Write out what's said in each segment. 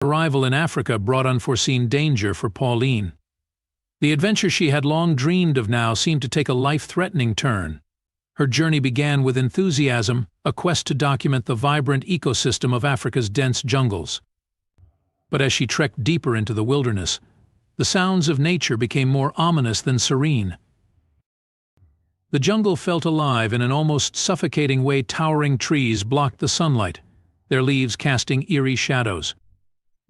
Arrival in Africa brought unforeseen danger for Pauline. The adventure she had long dreamed of now seemed to take a life-threatening turn. Her journey began with enthusiasm, a quest to document the vibrant ecosystem of Africa's dense jungles. But as she trekked deeper into the wilderness, the sounds of nature became more ominous than serene. The jungle felt alive in an almost suffocating way. Towering trees blocked the sunlight, their leaves casting eerie shadows.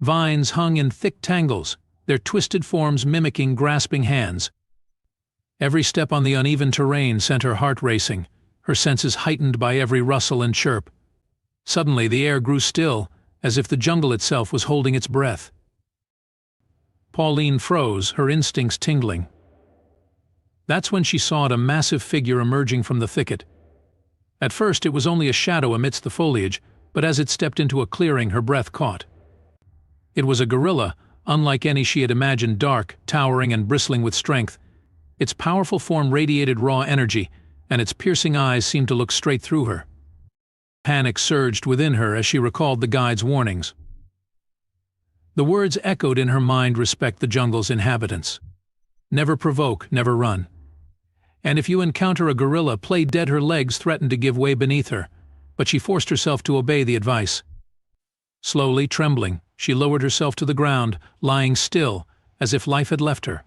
Vines hung in thick tangles, their twisted forms mimicking grasping hands. Every step on the uneven terrain sent her heart racing, her senses heightened by every rustle and chirp. Suddenly the air grew still, as if the jungle itself was holding its breath. Pauline froze, her instincts tingling. That's when she saw a massive figure emerging from the thicket. At first it was only a shadow amidst the foliage, but as it stepped into a clearing, her breath caught. It was a gorilla, unlike any she had imagined, dark, towering and bristling with strength. Its powerful form radiated raw energy, and its piercing eyes seemed to look straight through her. Panic surged within her as she recalled the guide's warnings. The words echoed in her mind: respect the jungle's inhabitants. Never provoke, never run. And if you encounter a gorilla, play dead. Her legs threatened to give way beneath her, but she forced herself to obey the advice. Slowly, trembling, she lowered herself to the ground, lying still, as if life had left her.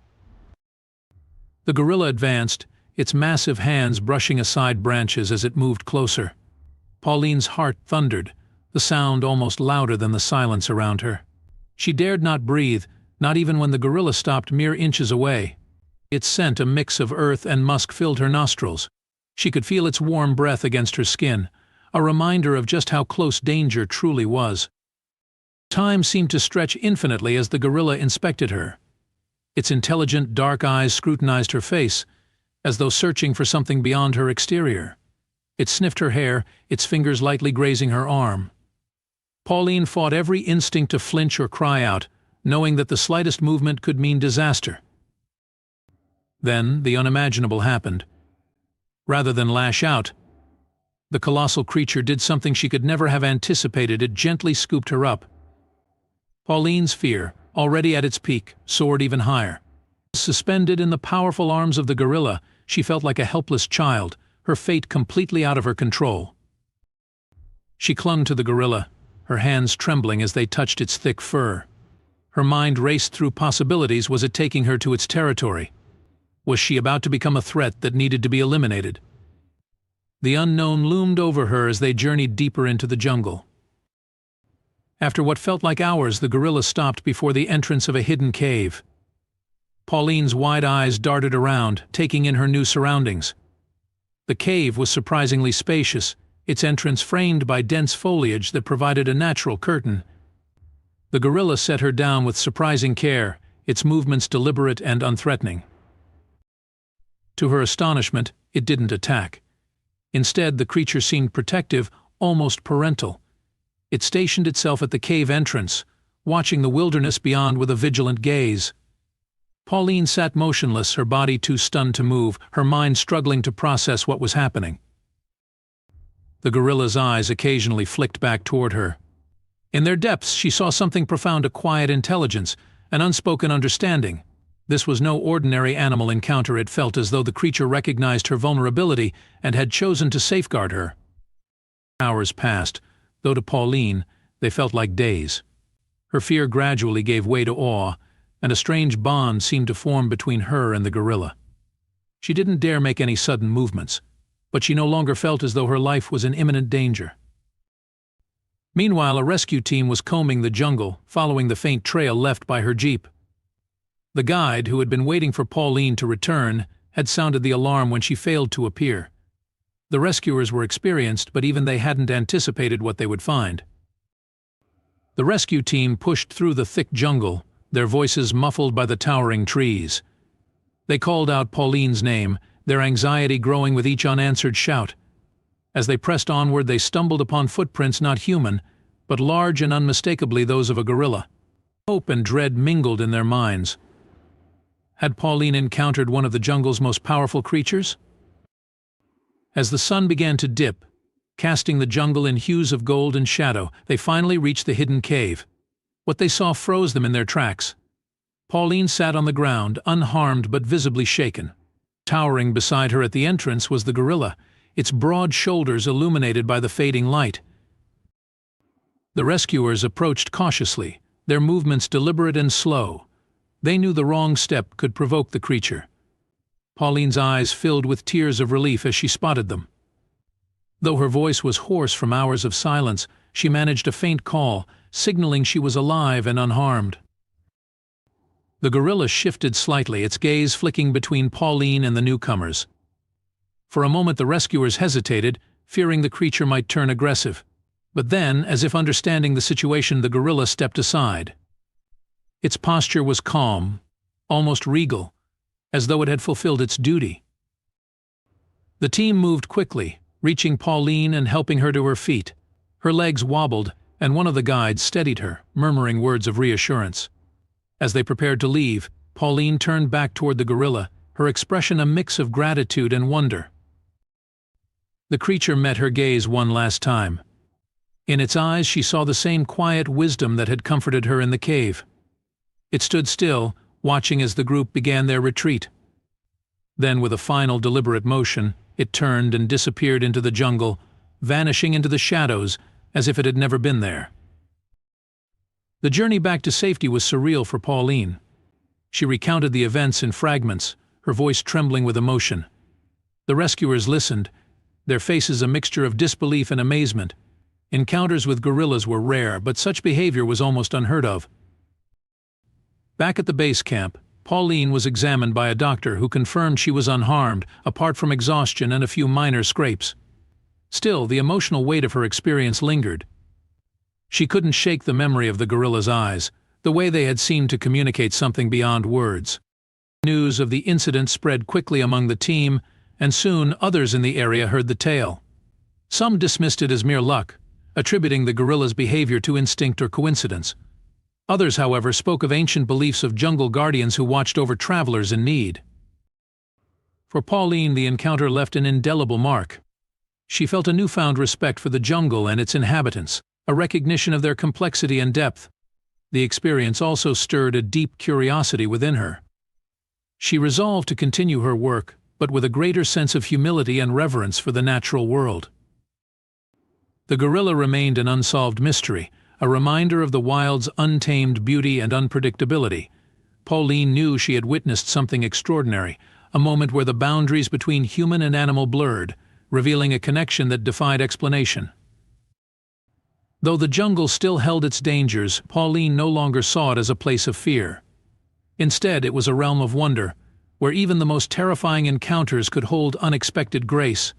The gorilla advanced, its massive hands brushing aside branches as it moved closer. Pauline's heart thundered, the sound almost louder than the silence around her. She dared not breathe, not even when the gorilla stopped mere inches away. Its scent, a mix of earth and musk, filled her nostrils. She could feel its warm breath against her skin, a reminder of just how close danger truly was. Time seemed to stretch infinitely as the gorilla inspected her. Its intelligent, dark eyes scrutinized her face, as though searching for something beyond her exterior. It sniffed her hair, its fingers lightly grazing her arm. Pauline fought every instinct to flinch or cry out, knowing that the slightest movement could mean disaster. Then the unimaginable happened. Rather than lash out, the colossal creature did something she could never have anticipated. It gently scooped her up. Pauline's fear, already at its peak, soared even higher. Suspended in the powerful arms of the gorilla, she felt like a helpless child, her fate completely out of her control. She clung to the gorilla, her hands trembling as they touched its thick fur. Her mind raced through possibilities. Was it taking her to its territory? Was she about to become a threat that needed to be eliminated? The unknown loomed over her as they journeyed deeper into the jungle. After what felt like hours, the gorilla stopped before the entrance of a hidden cave. Pauline's wide eyes darted around, taking in her new surroundings. The cave was surprisingly spacious, its entrance framed by dense foliage that provided a natural curtain. The gorilla set her down with surprising care, its movements deliberate and unthreatening. To her astonishment, it didn't attack. Instead, the creature seemed protective, almost parental. It stationed itself at the cave entrance, watching the wilderness beyond with a vigilant gaze. Pauline sat motionless, her body too stunned to move, her mind struggling to process what was happening. The gorilla's eyes occasionally flicked back toward her. In their depths, she saw something profound: a quiet intelligence, an unspoken understanding. This was no ordinary animal encounter. It felt as though the creature recognized her vulnerability and had chosen to safeguard her. Hours passed, though to Pauline, they felt like days. Her fear gradually gave way to awe, and a strange bond seemed to form between her and the gorilla. She didn't dare make any sudden movements, but she no longer felt as though her life was in imminent danger. Meanwhile, a rescue team was combing the jungle, following the faint trail left by her jeep. The guide, who had been waiting for Pauline to return, had sounded the alarm when she failed to appear. The rescuers were experienced, but even they hadn't anticipated what they would find. The rescue team pushed through the thick jungle, their voices muffled by the towering trees. They called out Pauline's name, their anxiety growing with each unanswered shout. As they pressed onward, they stumbled upon footprints not human, but large and unmistakably those of a gorilla. Hope and dread mingled in their minds. Had Pauline encountered one of the jungle's most powerful creatures? As the sun began to dip, casting the jungle in hues of gold and shadow, they finally reached the hidden cave. What they saw froze them in their tracks. Pauline sat on the ground, unharmed but visibly shaken. Towering beside her at the entrance was the gorilla, its broad shoulders illuminated by the fading light. The rescuers approached cautiously, their movements deliberate and slow. They knew the wrong step could provoke the creature. Pauline's eyes filled with tears of relief as she spotted them. Though her voice was hoarse from hours of silence, she managed a faint call, signaling she was alive and unharmed. The gorilla shifted slightly, its gaze flicking between Pauline and the newcomers. For a moment the rescuers hesitated, fearing the creature might turn aggressive. But then, as if understanding the situation, the gorilla stepped aside. Its posture was calm, almost regal, as though it had fulfilled its duty. The team moved quickly, reaching Pauline and helping her to her feet. Her legs wobbled, and one of the guides steadied her, murmuring words of reassurance. As they prepared to leave, Pauline turned back toward the gorilla, her expression a mix of gratitude and wonder. The creature met her gaze one last time. In its eyes she saw the same quiet wisdom that had comforted her in the cave. It stood still, watching as the group began their retreat. Then, with a final deliberate motion, it turned and disappeared into the jungle, vanishing into the shadows as if it had never been there. The journey back to safety was surreal for Pauline. She recounted the events in fragments, her voice trembling with emotion. The rescuers listened, their faces a mixture of disbelief and amazement. Encounters with gorillas were rare, but such behavior was almost unheard of. Back at the base camp, Pauline was examined by a doctor who confirmed she was unharmed, apart from exhaustion and a few minor scrapes. Still, the emotional weight of her experience lingered. She couldn't shake the memory of the gorilla's eyes, the way they had seemed to communicate something beyond words. News of the incident spread quickly among the team, and soon others in the area heard the tale. Some dismissed it as mere luck, attributing the gorilla's behavior to instinct or coincidence. Others, however, spoke of ancient beliefs of jungle guardians who watched over travelers in need. For Pauline, the encounter left an indelible mark. She felt a newfound respect for the jungle and its inhabitants, a recognition of their complexity and depth. The experience also stirred a deep curiosity within her. She resolved to continue her work, but with a greater sense of humility and reverence for the natural world. The gorilla remained an unsolved mystery, a reminder of the wild's untamed beauty and unpredictability. Pauline knew she had witnessed something extraordinary, a moment where the boundaries between human and animal blurred, revealing a connection that defied explanation. Though the jungle still held its dangers, Pauline no longer saw it as a place of fear. Instead, it was a realm of wonder, where even the most terrifying encounters could hold unexpected grace.